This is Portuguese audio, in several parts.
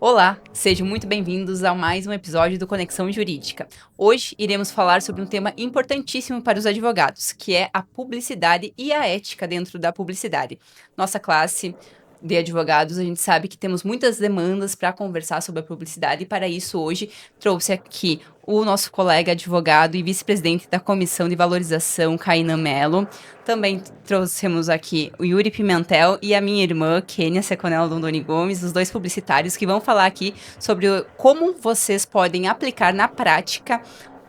Olá, sejam muito bem-vindos a mais um episódio do Conexão Jurídica. Hoje iremos falar sobre um tema importantíssimo para os advogados, que é a publicidade e a ética dentro da publicidade. Nossa classe de advogados, a gente sabe que temos muitas demandas para conversar sobre a publicidade e para isso hoje trouxe aqui o nosso colega advogado e vice-presidente da Comissão de Valorização, Kainan Mello. Também trouxemos aqui o Yuri Pimentel e a minha irmã, Kênia Seconello Dondoni Gomes, os dois publicitários que vão falar aqui sobre como vocês podem aplicar na prática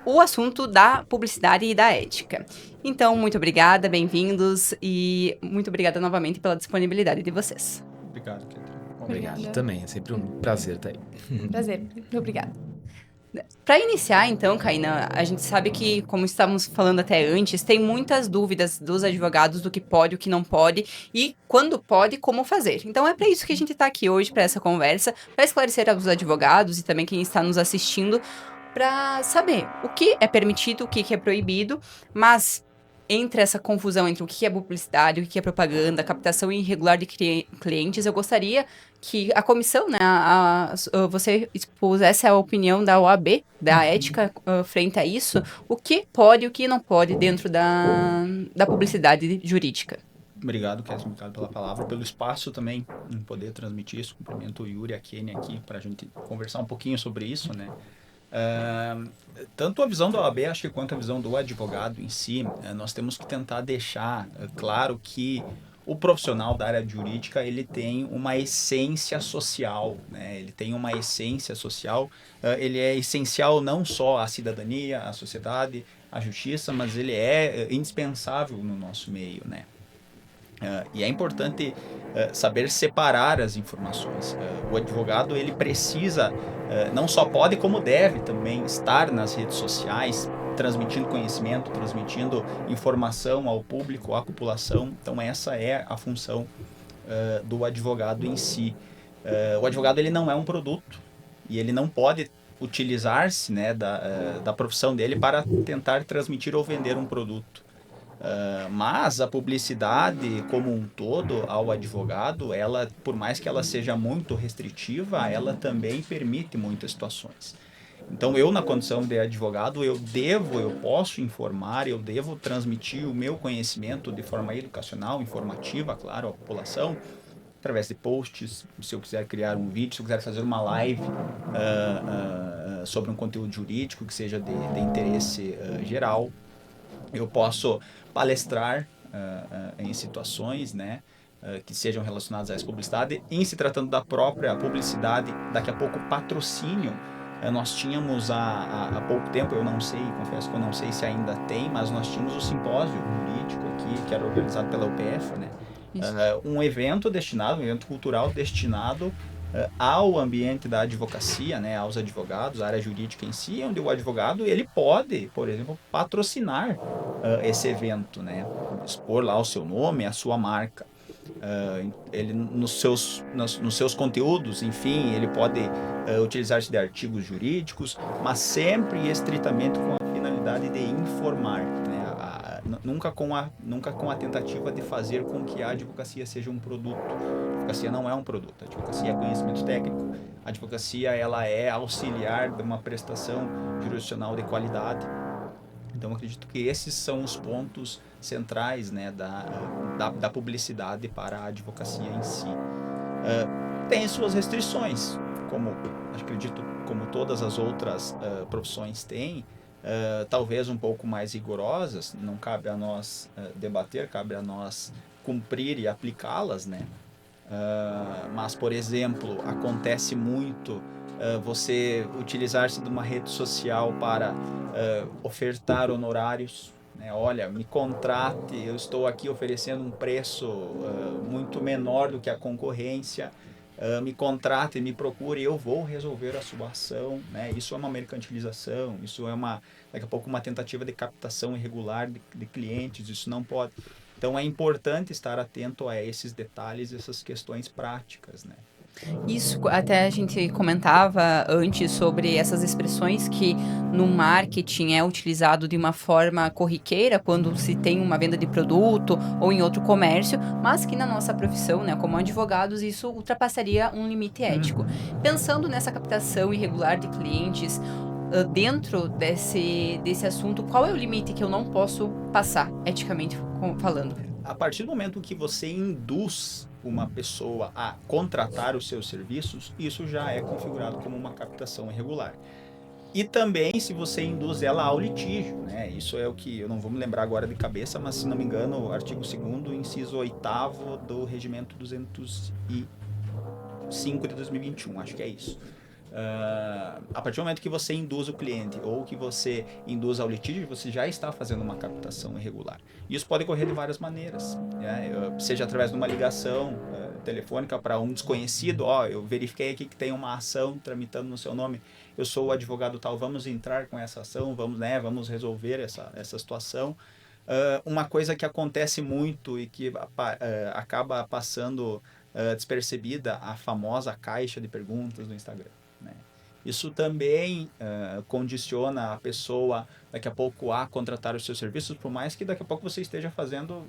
o assunto da publicidade e da ética. Então, muito obrigada, bem-vindos e muito obrigada novamente pela disponibilidade de vocês. Obrigado, Ketri. Obrigado também, é sempre um prazer estar aí. Prazer, muito obrigada. Para iniciar, então, Kainan, a gente sabe que, como estávamos falando até antes, tem muitas dúvidas dos advogados do que pode, o que não pode e quando pode, como fazer. Então, é para isso que a gente está aqui hoje, para essa conversa, para esclarecer aos advogados e também quem está nos assistindo, para saber o que é permitido, o que é proibido, mas entre essa confusão entre o que é publicidade, o que é propaganda, captação irregular de clientes, eu gostaria que a comissão, né, você expusesse a opinião da OAB, da ética, frente a isso, o que pode e o que não pode dentro da publicidade jurídica. Obrigado, Ketri, obrigado pela palavra, pelo espaço também em poder transmitir isso. Cumprimento o Yuri e a Kênia aqui para a gente conversar um pouquinho sobre isso, né? Tanto a visão da OAB, acho que quanto a visão do advogado em si, nós temos que tentar deixar claro que o profissional da área jurídica, ele tem uma essência social, né? Ele tem uma essência social, ele é essencial não só à cidadania, à sociedade, à justiça, mas ele é indispensável no nosso meio, né? E é importante saber separar as informações. O advogado, ele precisa, não só pode, como deve também estar nas redes sociais, transmitindo conhecimento, transmitindo informação ao público, à população. Então, essa é a função do advogado em si. O advogado, ele não é um produto e ele não pode utilizar-se, né, da profissão dele para tentar transmitir ou vender um produto. Mas a publicidade como um todo ao advogado, ela, por mais que ela seja muito restritiva, ela também permite muitas situações. Então eu, na condição de advogado, eu posso informar, eu devo transmitir o meu conhecimento de forma educacional, informativa, claro, à população, através de posts, se eu quiser criar um vídeo, se eu quiser fazer uma live sobre um conteúdo jurídico que seja de interesse geral. Eu posso palestrar em situações, né, que sejam relacionadas a essa publicidade. Em se tratando da própria publicidade, daqui a pouco patrocínio, nós tínhamos há pouco tempo, eu não sei, confesso que eu não sei se ainda tem, mas nós tínhamos o simpósio jurídico aqui, que era organizado pela UPF, né? Um evento cultural destinado ao ambiente da advocacia, né, aos advogados, à área jurídica em si, onde o advogado, ele pode, por exemplo, patrocinar esse evento, né, expor lá o seu nome, a sua marca. Ele nos seus conteúdos, enfim, ele pode utilizar-se de artigos jurídicos, mas sempre e estritamente com a finalidade de informar, né, nunca com a tentativa de fazer com que a advocacia seja um produto. A advocacia não é um produto, a advocacia é conhecimento técnico, a advocacia, ela é auxiliar de uma prestação jurisdicional de qualidade. Então, eu acredito que esses são os pontos centrais, né, da publicidade para a advocacia em si. Tem suas restrições, acredito, como todas as outras profissões têm, talvez um pouco mais rigorosas, não cabe a nós debater, cabe a nós cumprir e aplicá-las, né? Mas, por exemplo, acontece muito você utilizar-se de uma rede social para ofertar honorários, né? Olha, me contrate, eu estou aqui oferecendo um preço muito menor do que a concorrência, me contrate, me procure, eu vou resolver a sua ação, né? Isso é uma mercantilização, isso é daqui a pouco uma tentativa de captação irregular de clientes, isso não pode. Então é importante estar atento a esses detalhes, essas questões práticas, né? Isso, até a gente comentava antes sobre essas expressões que no marketing é utilizado de uma forma corriqueira quando se tem uma venda de produto ou em outro comércio, mas que na nossa profissão, né, como advogados, isso ultrapassaria um limite ético. Pensando nessa captação irregular de clientes, dentro desse assunto, qual é o limite que eu não posso passar, eticamente falando? A partir do momento que você induz uma pessoa a contratar os seus serviços, isso já é configurado como uma captação irregular. E também se você induz ela ao litígio, né? Isso é o que, eu não vou me lembrar agora de cabeça, mas se não me engano, o artigo 2º, inciso 8º do Regimento 205 de 2021, acho que é isso. A partir do momento que você induz o cliente ou que você induz ao litígio, você já está fazendo uma captação irregular. Isso pode ocorrer de várias maneiras, né? Seja através de uma ligação telefônica para um desconhecido, eu verifiquei aqui que tem uma ação tramitando no seu nome, eu sou o advogado tal, vamos entrar com essa ação, vamos resolver essa situação. Uma coisa que acontece muito e que acaba passando despercebida, a famosa caixa de perguntas do Instagram, né? Isso também condiciona a pessoa daqui a pouco a contratar os seus serviços, por mais que daqui a pouco você esteja fazendo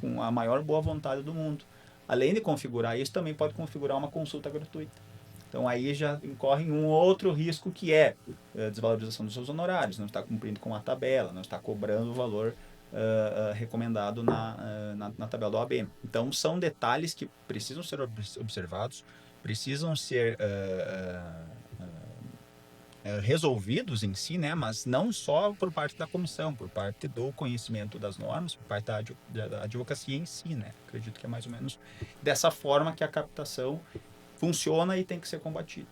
com a maior boa vontade do mundo. Além de configurar isso, também pode configurar uma consulta gratuita. Então aí já incorre em um outro risco, que é desvalorização dos seus honorários, não está cumprindo com a tabela, não está cobrando o valor recomendado na tabela da OAB. Então são detalhes que precisam ser observados, precisam ser resolvidos em si, né? Mas não só por parte da comissão, por parte do conhecimento das normas, por parte da advocacia em si, né? Acredito que é mais ou menos dessa forma que a captação funciona e tem que ser combatida.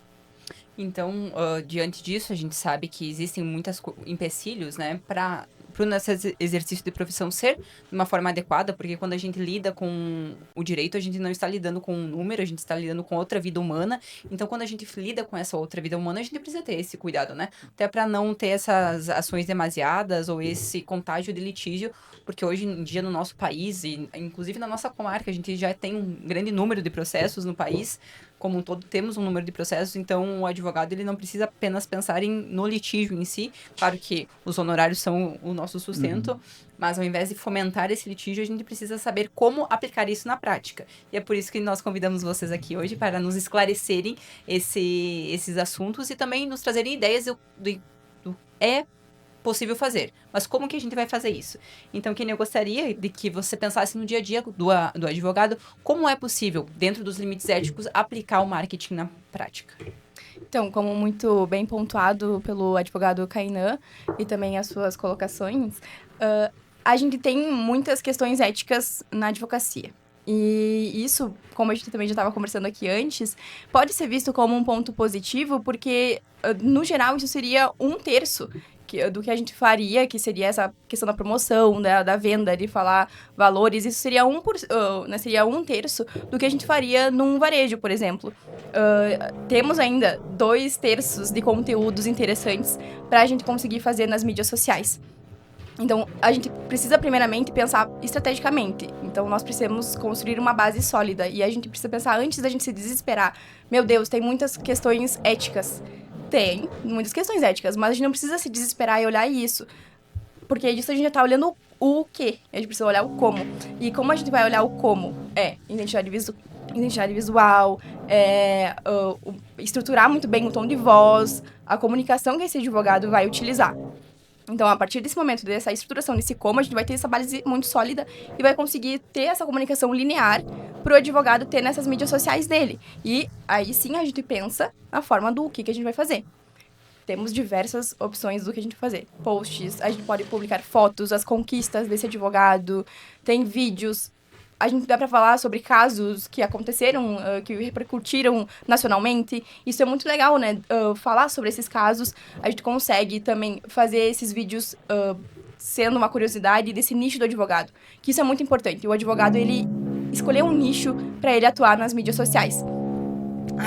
Então, diante disso, a gente sabe que existem muitos empecilhos, né, para o nosso exercício de profissão ser de uma forma adequada, porque quando a gente lida com o direito, a gente não está lidando com um número, a gente está lidando com outra vida humana. Então, quando a gente lida com essa outra vida humana, a gente precisa ter esse cuidado, né? Até para não ter essas ações demasiadas ou esse contágio de litígio, porque hoje em dia no nosso país, e inclusive na nossa comarca, a gente já tem um grande número de processos no país, como um todo, temos um número de processos, então o advogado ele não precisa apenas pensar no litígio em si. Claro que os honorários são o nosso sustento, mas ao invés de fomentar esse litígio, a gente precisa saber como aplicar isso na prática. E é por isso que nós convidamos vocês aqui hoje para nos esclarecerem esses assuntos e também nos trazerem ideias do possível fazer. Mas como que a gente vai fazer isso? Então, Kenny, eu gostaria de que você pensasse no dia a dia do advogado, como é possível, dentro dos limites éticos, aplicar o marketing na prática. Então, como muito bem pontuado pelo advogado Kainan e também as suas colocações, a gente tem muitas questões éticas na advocacia. E isso, como a gente também já estava conversando aqui antes, pode ser visto como um ponto positivo, porque, no geral, isso seria 1/3 do que a gente faria, que seria essa questão da promoção, da venda, de falar valores. Isso seria seria 1/3 do que a gente faria num varejo, por exemplo. Temos ainda 2/3 de conteúdos interessantes para a gente conseguir fazer nas mídias sociais. Então, a gente precisa primeiramente pensar estrategicamente. Então, nós precisamos construir uma base sólida. E a gente precisa pensar, antes da gente se desesperar, meu Deus, tem muitas questões éticas. Tem muitas questões éticas, mas a gente não precisa se desesperar e olhar isso. Porque disso a gente já tá olhando o quê? A gente precisa olhar o como. E como a gente vai olhar o como? Identidade visual, estruturar muito bem o tom de voz, a comunicação que esse advogado vai utilizar. Então, a partir desse momento, dessa estruturação, desse como, a gente vai ter essa base muito sólida e vai conseguir ter essa comunicação linear para o advogado ter nessas mídias sociais dele. E aí sim a gente pensa na forma do que a gente vai fazer. Temos diversas opções do que a gente vai fazer. Posts, a gente pode publicar fotos, as conquistas desse advogado, tem vídeos. A gente dá para falar sobre casos que aconteceram, que repercutiram nacionalmente. Isso é muito legal, né? Falar sobre esses casos, a gente consegue também fazer esses vídeos sendo uma curiosidade desse nicho do advogado. Que isso é muito importante. O advogado, ele escolher um nicho para ele atuar nas mídias sociais.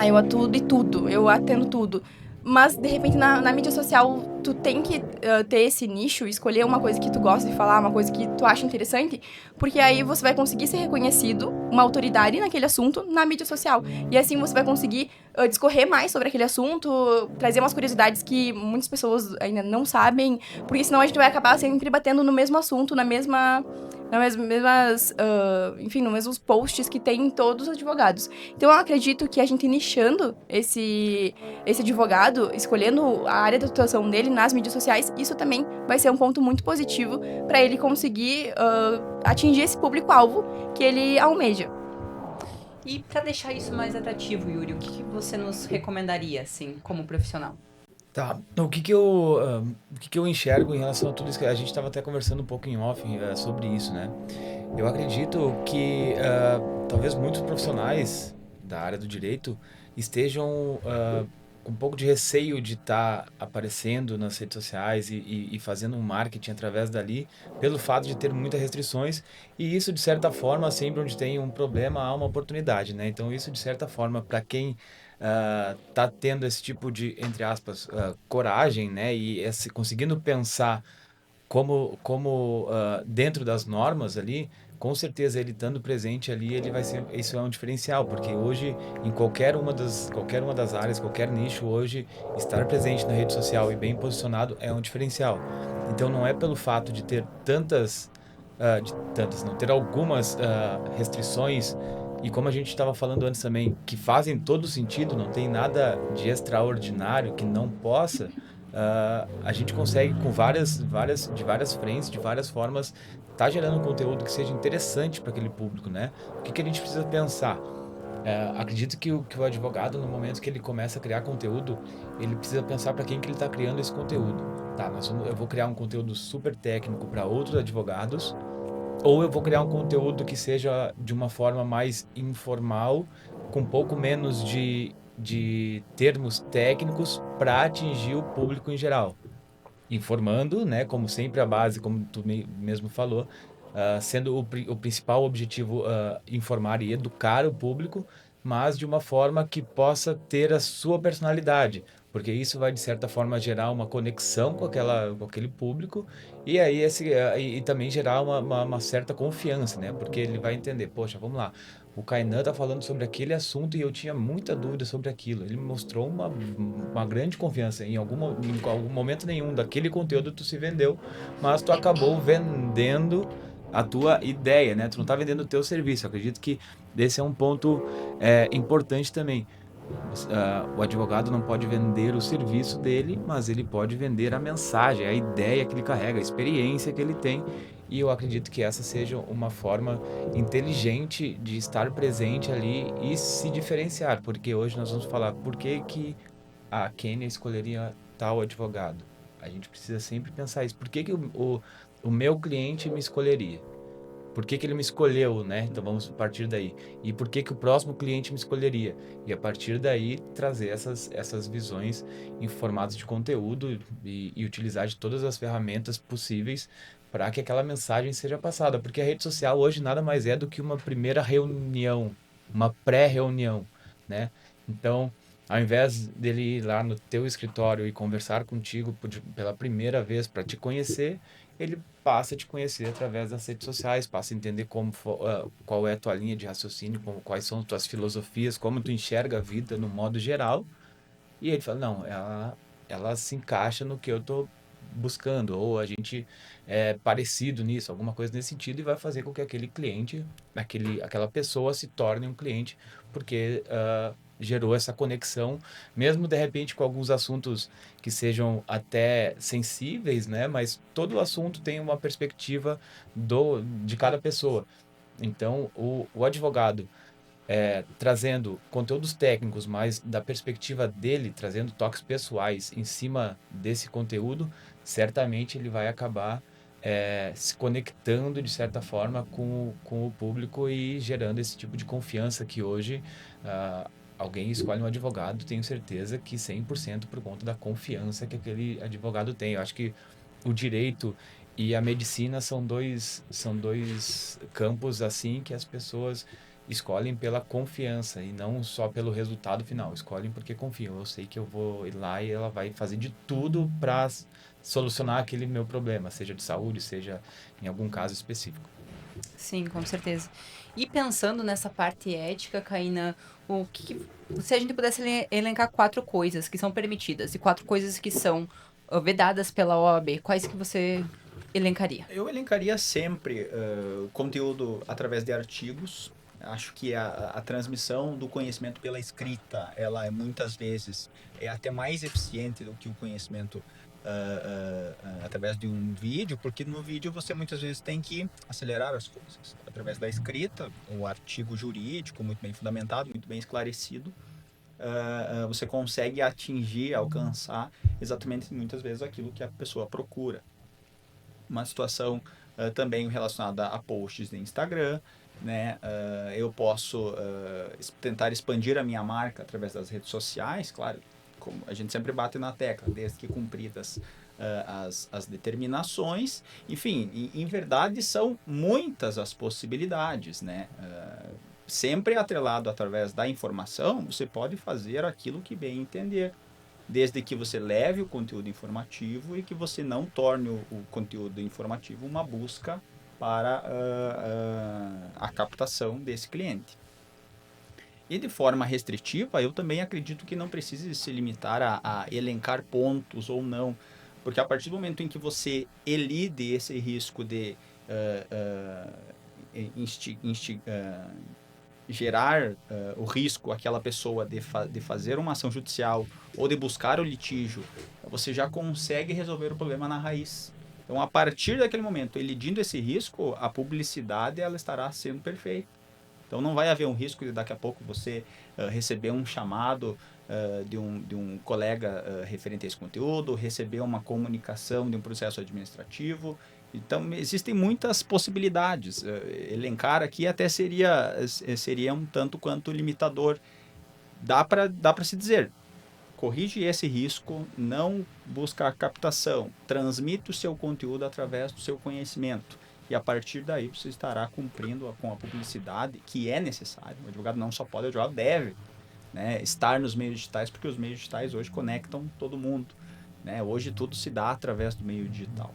Eu atuo de tudo, eu atendo tudo. Mas, de repente, na mídia social, tu tem que ter esse nicho, escolher uma coisa que tu gosta de falar, uma coisa que tu acha interessante, porque aí você vai conseguir ser reconhecido, uma autoridade naquele assunto, na mídia social. E assim você vai conseguir discorrer mais sobre aquele assunto, trazer umas curiosidades que muitas pessoas ainda não sabem, porque senão a gente vai acabar sempre batendo no mesmo assunto, enfim, nos mesmos posts que tem todos os advogados. Então, eu acredito que a gente nichando esse advogado, escolhendo a área de atuação dele nas mídias sociais, isso também vai ser um ponto muito positivo para ele conseguir atingir esse público-alvo que ele almeja. E para deixar isso mais atrativo, Yuri, o que você nos recomendaria, assim, como profissional? Tá, o que eu enxergo em relação a tudo isso que a gente estava até conversando um pouco em off sobre isso, né? Eu acredito que talvez muitos profissionais da área do direito estejam com um pouco de receio de estar aparecendo nas redes sociais e fazendo um marketing através dali, pelo fato de ter muitas restrições, e isso, de certa forma, sempre onde tem um problema, há uma oportunidade, né? Então, isso, de certa forma, para quem tá tendo esse tipo de, entre aspas, coragem, né? E conseguindo pensar como dentro das normas ali, com certeza ele estando presente ali, ele vai ser, isso é um diferencial, porque hoje em qualquer uma das áreas, qualquer nicho hoje, estar presente na rede social e bem posicionado é um diferencial. Então não é pelo fato de ter não ter algumas restrições e como a gente estava falando antes também, que fazem todo sentido, não tem nada de extraordinário que não possa, a gente consegue com de várias frentes, de várias formas, tá gerando um conteúdo que seja interessante para aquele público, né? O que a gente precisa pensar? Acredito que o advogado, no momento que ele começa a criar conteúdo, ele precisa pensar para quem que ele está criando esse conteúdo. Tá, eu vou criar um conteúdo super técnico para outros advogados, ou eu vou criar um conteúdo que seja de uma forma mais informal, com um pouco menos de termos técnicos para atingir o público em geral. Informando, né, como sempre a base, como tu mesmo falou, sendo o principal objetivo informar e educar o público, mas de uma forma que possa ter a sua personalidade, porque isso vai de certa forma gerar uma conexão com aquele público e aí e também gerar uma certa confiança, né? Porque ele vai entender, poxa, vamos lá, o Kainan tá falando sobre aquele assunto e eu tinha muita dúvida sobre aquilo. Ele me mostrou uma grande confiança. Em algum momento nenhum daquele conteúdo tu se vendeu, mas tu acabou vendendo a tua ideia, né? Tu não tá vendendo o teu serviço. Eu acredito que esse é um ponto importante também. O advogado não pode vender o serviço dele, mas ele pode vender a mensagem, a ideia que ele carrega, a experiência que ele tem. E eu acredito que essa seja uma forma inteligente de estar presente ali e se diferenciar, porque hoje nós vamos falar por que a Kênia escolheria tal advogado. A gente precisa sempre pensar isso. Por que o meu cliente me escolheria? Por que ele me escolheu, né? Então vamos partir daí. E por que o próximo cliente me escolheria? E a partir daí trazer essas visões em formatos de conteúdo e utilizar de todas as ferramentas possíveis para que aquela mensagem seja passada. Porque a rede social hoje nada mais é do que uma primeira reunião, uma pré-reunião, né? Então, ao invés dele ir lá no teu escritório e conversar contigo pela primeira vez para te conhecer, ele passa a te conhecer através das redes sociais, passa a entender qual é a tua linha de raciocínio, quais são as tuas filosofias, como tu enxerga a vida no modo geral. E ele fala, não, ela se encaixa no que eu tô buscando, ou a gente é parecido nisso, alguma coisa nesse sentido, e vai fazer com que aquele cliente, aquela pessoa se torne um cliente, porque gerou essa conexão, mesmo de repente com alguns assuntos que sejam até sensíveis, né? Mas todo assunto tem uma perspectiva de cada pessoa. Então, o advogado trazendo conteúdos técnicos, mas da perspectiva dele, trazendo toques pessoais em cima desse conteúdo, certamente ele vai acabar se conectando de certa forma com o público e gerando esse tipo de confiança que hoje alguém escolhe um advogado, tenho certeza que 100% por conta da confiança que aquele advogado tem. Eu acho que o direito e a medicina são dois campos assim que as pessoas escolhem pela confiança e não só pelo resultado final. Escolhem porque confiam. Eu sei que eu vou ir lá e ela vai fazer de tudo para solucionar aquele meu problema, seja de saúde, seja em algum caso específico. Sim, com certeza. E pensando nessa parte ética, Caína, se a gente pudesse elencar 4 coisas que são permitidas e 4 coisas que são vedadas pela OAB, quais que você elencaria? Eu elencaria sempre conteúdo através de artigos. Acho que a transmissão do conhecimento pela escrita, ela é muitas vezes até mais eficiente do que o conhecimento através de um vídeo, porque no vídeo você muitas vezes tem que acelerar as coisas. Através da escrita, o artigo jurídico muito bem fundamentado, muito bem esclarecido, você consegue atingir, alcançar exatamente muitas vezes aquilo que a pessoa procura. Uma situação também relacionada a posts de Instagram, né? Eu posso tentar expandir a minha marca através das redes sociais, claro, como a gente sempre bate na tecla, desde que cumpridas as determinações. Enfim, em verdade são muitas as possibilidades, né? Sempre atrelado através da informação, você pode fazer aquilo que bem entender, desde que você leve o conteúdo informativo e que você não torne o conteúdo informativo uma busca para a captação desse cliente. E de forma restritiva, eu também acredito que não precise se limitar a elencar pontos ou não, porque a partir do momento em que você elide esse risco de gerar o risco àquela pessoa de fazer uma ação judicial ou de buscar o litígio, você já consegue resolver o problema na raiz. Então, a partir daquele momento, elidindo esse risco, a publicidade ela estará sendo perfeita. Então, não vai haver um risco de daqui a pouco você receber um chamado de um colega referente a esse conteúdo, receber uma comunicação de um processo administrativo. Então, existem muitas possibilidades. Elencar aqui até seria um tanto quanto limitador. Dá para se dizer, corrige esse risco, não busca a captação, transmite o seu conteúdo através do seu conhecimento. E a partir daí você estará cumprindo com a publicidade que é necessária. O advogado não só pode, o advogado deve, né, estar nos meios digitais, porque os meios digitais hoje conectam todo mundo, né? Hoje tudo se dá através do meio digital.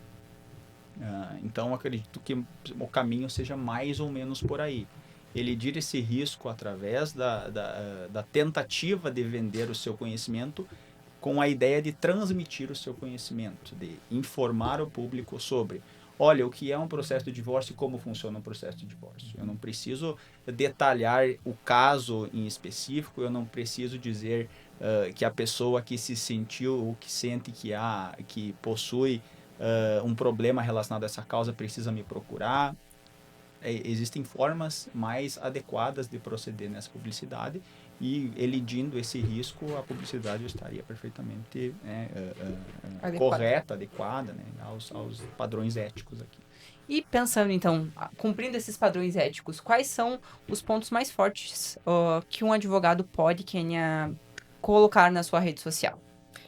Então, acredito que o caminho seja mais ou menos por aí. Elidir esse risco através da tentativa de vender o seu conhecimento com a ideia de transmitir o seu conhecimento, de informar o público sobre, olha, o que é um processo de divórcio e como funciona um processo de divórcio. Eu não preciso detalhar o caso em específico, eu não preciso dizer que a pessoa que se sentiu ou que sente que possui um problema relacionado a essa causa precisa me procurar. Existem formas mais adequadas de proceder nessa publicidade e, elidindo esse risco, a publicidade estaria perfeitamente correta, adequada, né, aos padrões éticos aqui. E pensando, então, cumprindo esses padrões éticos, quais são os pontos mais fortes que um advogado pode colocar na sua rede social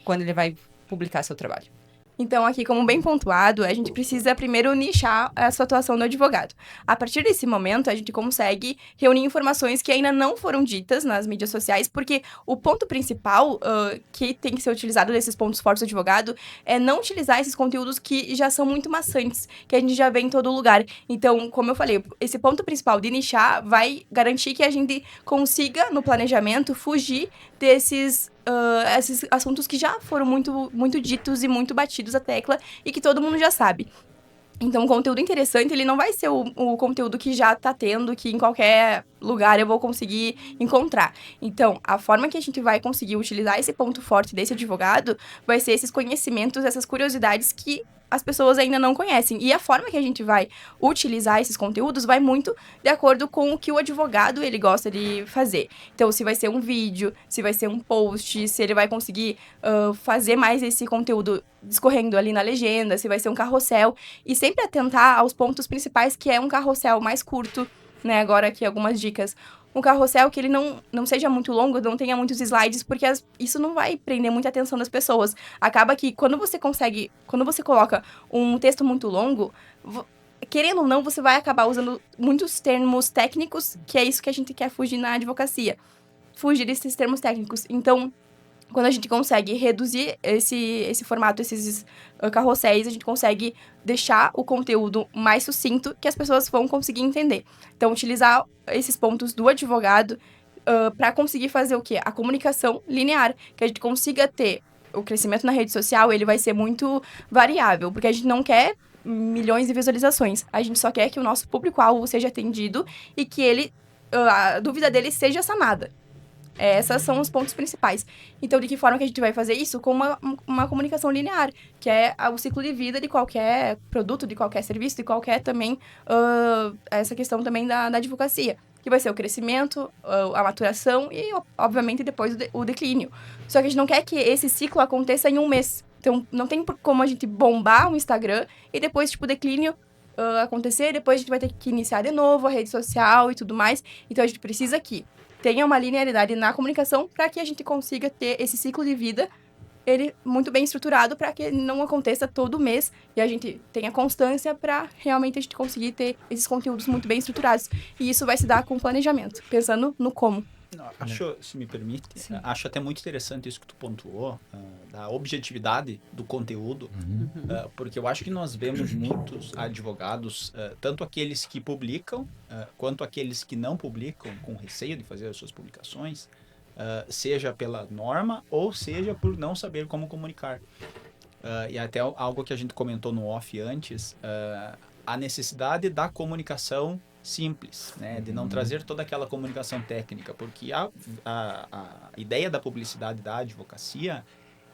quando ele vai publicar seu trabalho? Então, aqui, como bem pontuado, a gente precisa primeiro nichar a sua atuação do advogado. A partir desse momento, a gente consegue reunir informações que ainda não foram ditas nas mídias sociais, porque o ponto principal que tem que ser utilizado desses pontos fortes do advogado é não utilizar esses conteúdos que já são muito maçantes, que a gente já vê em todo lugar. Então, como eu falei, esse ponto principal de nichar vai garantir que a gente consiga, no planejamento, fugir desses esses assuntos que já foram muito, muito ditos e muito batidos a tecla e que todo mundo já sabe. Então, o conteúdo interessante, ele não vai ser o conteúdo que já tá tendo, que em qualquer lugar eu vou conseguir encontrar. Então, a forma que a gente vai conseguir utilizar esse ponto forte desse advogado vai ser esses conhecimentos, essas curiosidades que as pessoas ainda não conhecem. E a forma que a gente vai utilizar esses conteúdos vai muito de acordo com o que o advogado ele gosta de fazer. Então, se vai ser um vídeo, se vai ser um post, se ele vai conseguir fazer mais esse conteúdo discorrendo ali na legenda, se vai ser um carrossel. E sempre atentar aos pontos principais, que é um carrossel mais curto, né? Agora aqui algumas dicas. Um carrossel que ele não seja muito longo, não tenha muitos slides, porque isso não vai prender muita atenção das pessoas. Acaba que quando você coloca um texto muito longo, querendo ou não, você vai acabar usando muitos termos técnicos, que é isso que a gente quer fugir na advocacia. Fugir desses termos técnicos. Então, quando a gente consegue reduzir esse formato, esses carrosséis, a gente consegue deixar o conteúdo mais sucinto que as pessoas vão conseguir entender. Então, utilizar esses pontos do advogado para conseguir fazer o quê? A comunicação linear, que a gente consiga ter o crescimento na rede social, ele vai ser muito variável, porque a gente não quer milhões de visualizações. A gente só quer que o nosso público-alvo seja atendido e que ele, a dúvida dele seja sanada. Esses são os pontos principais. Então, de que forma que a gente vai fazer isso? Com uma comunicação linear, que é o ciclo de vida de qualquer produto, de qualquer serviço, de qualquer também, essa questão também da advocacia, que vai ser o crescimento, a maturação e, obviamente, depois o declínio. Só que a gente não quer que esse ciclo aconteça em um mês. Então, não tem como a gente bombar o Instagram e depois, tipo, o declínio acontecer, depois a gente vai ter que iniciar de novo a rede social e tudo mais. Então, a gente precisa que tenha uma linearidade na comunicação para que a gente consiga ter esse ciclo de vida ele muito bem estruturado para que não aconteça todo mês e a gente tenha constância para realmente a gente conseguir ter esses conteúdos muito bem estruturados. E isso vai se dar com planejamento, pensando no como. Acho, se me permite, Sim. acho até muito interessante isso que tu pontuou, da objetividade do conteúdo, porque eu acho que nós vemos muitos advogados, tanto aqueles que publicam, quanto aqueles que não publicam, com receio de fazer as suas publicações, seja pela norma ou seja por não saber como comunicar. E até algo que a gente comentou no off antes, a necessidade da comunicação simples, né? De não trazer toda aquela comunicação técnica, porque a ideia da publicidade da advocacia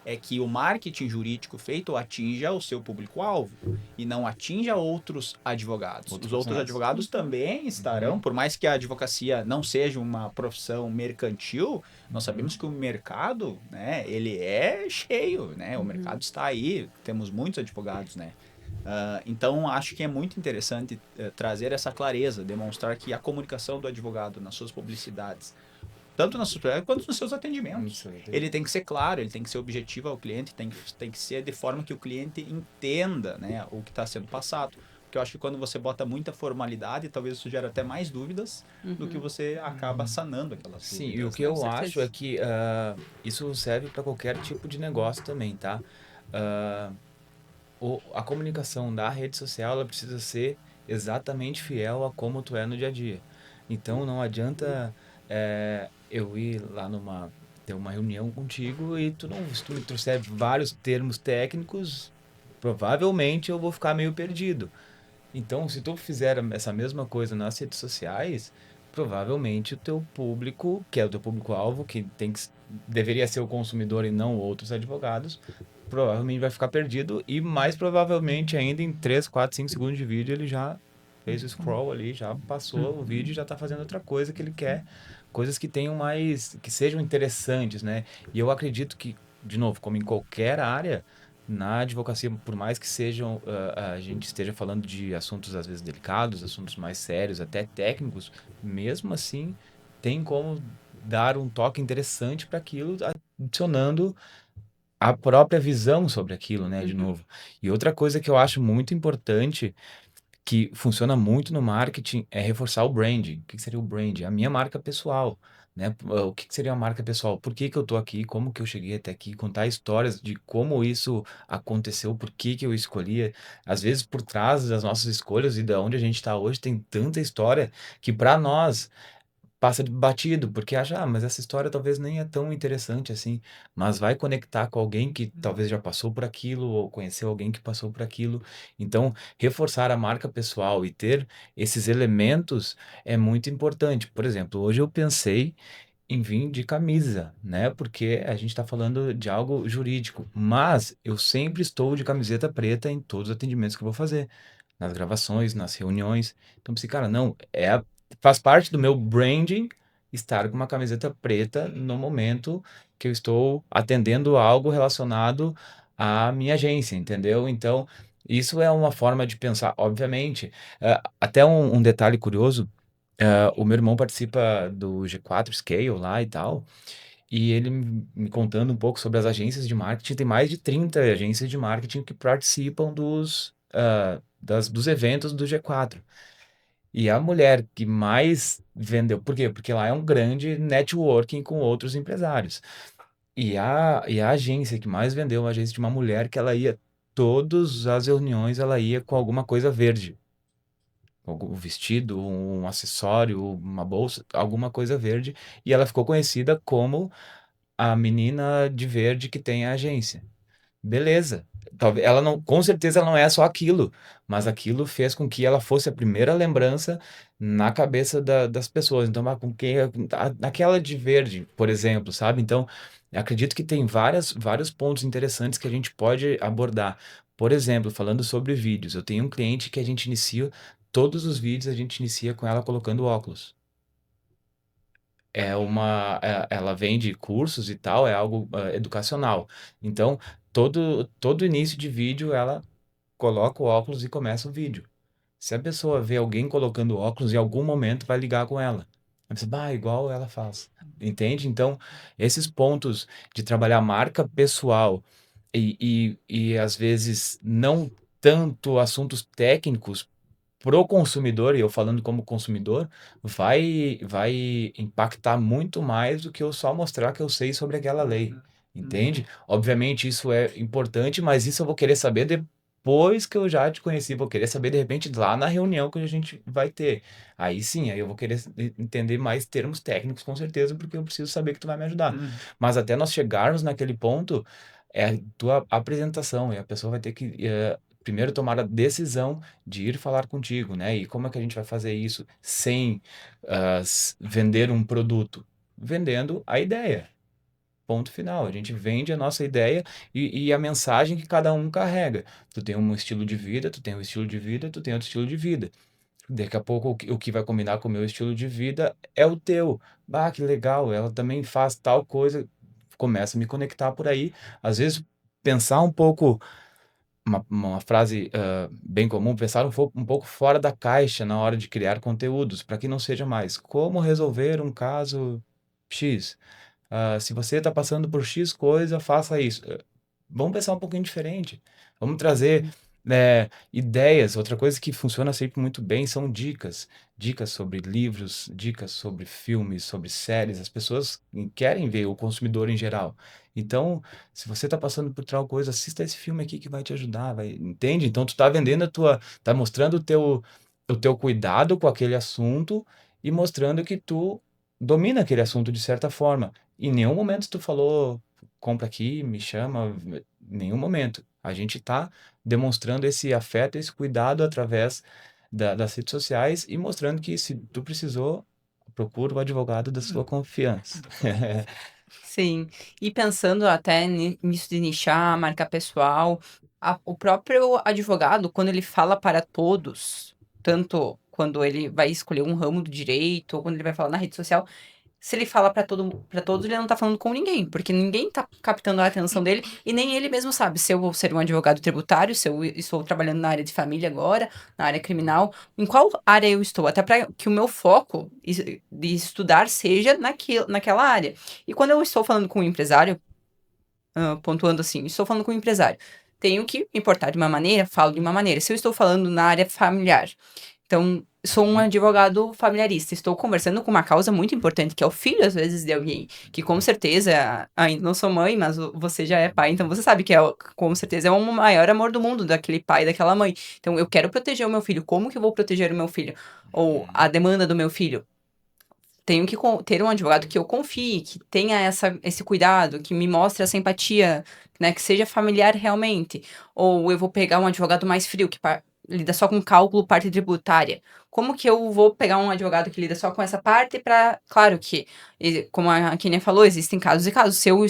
é que o marketing jurídico feito atinja o seu público-alvo e não atinja outros advogados. Os outros advogados também estarão, por mais que a advocacia não seja uma profissão mercantil, nós sabemos que o mercado, né, ele é cheio, né? O mercado está aí, temos muitos advogados, né? Então, acho que é muito interessante trazer essa clareza, demonstrar que a comunicação do advogado nas suas publicidades, tanto nas suas quanto nos seus atendimentos, ele tem que ser claro, ele tem que ser objetivo ao cliente, tem que ser de forma que o cliente entenda, né, o que está sendo passado. Porque eu acho que quando você bota muita formalidade, talvez isso gere até mais dúvidas do que você acaba sanando aquelas dúvidas. Sim, e o que eu acho é que isso serve para qualquer tipo de negócio também, tá? A comunicação da rede social ela precisa ser exatamente fiel a como tu é no dia a dia. Então não adianta eu ir lá ter uma reunião contigo e se tu me trouxer vários termos técnicos, provavelmente eu vou ficar meio perdido. Então, se tu fizer essa mesma coisa nas redes sociais, provavelmente o teu público, que é o teu público-alvo, que deveria ser o consumidor e não outros advogados, provavelmente vai ficar perdido e mais provavelmente ainda em 3, 4, 5 segundos de vídeo ele já fez o scroll ali, já passou o vídeo e já está fazendo outra coisa que ele quer, coisas que tenham que sejam interessantes, né? E eu acredito que, de novo, como em qualquer área, na advocacia, por mais que a gente esteja falando de assuntos às vezes delicados, assuntos mais sérios, até técnicos, mesmo assim tem como dar um toque interessante para aquilo, adicionando a própria visão sobre aquilo, né, de novo. E outra coisa que eu acho muito importante, que funciona muito no marketing, é reforçar o branding. O que seria o branding? A minha marca pessoal, né? O que seria a marca pessoal? Por que que eu tô aqui? Como que eu cheguei até aqui? Contar histórias de como isso aconteceu, por que que eu escolhi. Às vezes, por trás das nossas escolhas e de onde a gente está hoje, tem tanta história que para nós passa batido, porque acha, mas essa história talvez nem é tão interessante assim, mas vai conectar com alguém que talvez já passou por aquilo ou conheceu alguém que passou por aquilo. Então, reforçar a marca pessoal e ter esses elementos é muito importante. Por exemplo, hoje eu pensei em vir de camisa, né? Porque a gente está falando de algo jurídico, mas eu sempre estou de camiseta preta em todos os atendimentos que eu vou fazer, nas gravações, nas reuniões. Então, pensei, cara, não, faz parte do meu branding estar com uma camiseta preta no momento que eu estou atendendo algo relacionado à minha agência, entendeu? Então, isso é uma forma de pensar, obviamente. Até um detalhe curioso, o meu irmão participa do G4 Scale lá e tal, e ele me contando um pouco sobre as agências de marketing, tem mais de 30 agências de marketing que participam dos eventos do G4. E a mulher que mais vendeu, por quê? Porque lá é um grande networking com outros empresários. E a agência que mais vendeu, uma agência de uma mulher que ela ia, todas as reuniões, ela ia com alguma coisa verde. Um vestido, um acessório, uma bolsa, alguma coisa verde. E ela ficou conhecida como a menina de verde que tem a agência. Beleza. Talvez ela não, com certeza ela não é só aquilo, mas aquilo fez com que ela fosse a primeira lembrança na cabeça das pessoas. Então, com quem aquela de verde, por exemplo, sabe? Então, eu acredito que tem vários pontos interessantes que a gente pode abordar. Por exemplo, falando sobre vídeos, eu tenho um cliente que a gente inicia todos os vídeos, a gente inicia com ela colocando óculos. Ela vende cursos e tal, é algo educacional. Então, todo início de vídeo, ela coloca o óculos e começa o vídeo. Se a pessoa vê alguém colocando óculos, em algum momento vai ligar com ela. Vai pensar, bah, igual ela faz. Entende? Então, esses pontos de trabalhar marca pessoal e às vezes não tanto assuntos técnicos pro consumidor, e eu falando como consumidor, vai impactar muito mais do que eu só mostrar que eu sei sobre aquela lei, entende? Obviamente isso é importante, mas isso eu vou querer saber depois que eu já te conheci, vou querer saber de repente lá na reunião que a gente vai ter. Aí sim, aí eu vou querer entender mais termos técnicos com certeza, porque eu preciso saber que tu vai me ajudar. Mas até nós chegarmos naquele ponto, é a tua apresentação, e a pessoa vai ter que primeiro tomar a decisão de ir falar contigo, né? E como é que a gente vai fazer isso sem vender um produto? Vendendo a ideia. Ponto final. A gente vende a nossa ideia e a mensagem que cada um carrega. Tu tem um estilo de vida, tu tem um estilo de vida, tu tem outro estilo de vida. Daqui a pouco o que vai combinar com o meu estilo de vida é o teu. Ah, que legal, ela também faz tal coisa. Começa a me conectar por aí. Às vezes, pensar um pouco uma frase bem comum, pensar um pouco fora da caixa na hora de criar conteúdos, para que não seja mais como resolver um caso X. Se você está passando por X coisa, faça isso. Vamos pensar um pouquinho diferente. Vamos trazer ideias. Outra coisa que funciona sempre muito bem são dicas. Dicas sobre livros, dicas sobre filmes, sobre séries. As pessoas querem ver, o consumidor em geral. Então, se você está passando por tal coisa, assista esse filme aqui que vai te ajudar, entende? Então, tu está vendendo tá mostrando o teu cuidado com aquele assunto e mostrando que tu domina aquele assunto de certa forma. Em nenhum momento tu falou, compra aqui, me chama, em nenhum momento. A gente está demonstrando esse afeto, esse cuidado através das redes sociais e mostrando que se tu precisou, procura o advogado da sua confiança. Sim, e pensando até nisso de nichar, marca pessoal, o próprio advogado, quando ele fala para todos, tanto quando ele vai escolher um ramo do direito, ou quando ele vai falar na rede social, se ele fala para todos, ele não tá falando com ninguém, porque ninguém tá captando a atenção dele e nem ele mesmo sabe se eu vou ser um advogado tributário, se eu estou trabalhando na área de família agora, na área criminal, em qual área eu estou, até para que o meu foco de estudar seja naquela área. E quando eu estou falando com um empresário, pontuando assim, estou falando com um empresário, tenho que me portar de uma maneira, falo de uma maneira. Se eu estou falando na área familiar, então, sou um advogado familiarista. Estou conversando com uma causa muito importante, que é o filho, às vezes, de alguém. Que, com certeza, ainda não sou mãe, mas você já é pai. Então, você sabe que, com certeza, é o maior amor do mundo daquele pai e daquela mãe. Então, eu quero proteger o meu filho. Como que eu vou proteger o meu filho? Ou a demanda do meu filho? Tenho que ter um advogado que eu confie, que tenha esse cuidado, que me mostre essa empatia, né? Que seja familiar realmente. Ou eu vou pegar um advogado mais frio, que lida só com cálculo, parte tributária. Como que eu vou pegar um advogado que lida só com essa parte para... Claro que, como a Kenia falou, existem casos e casos. Se eu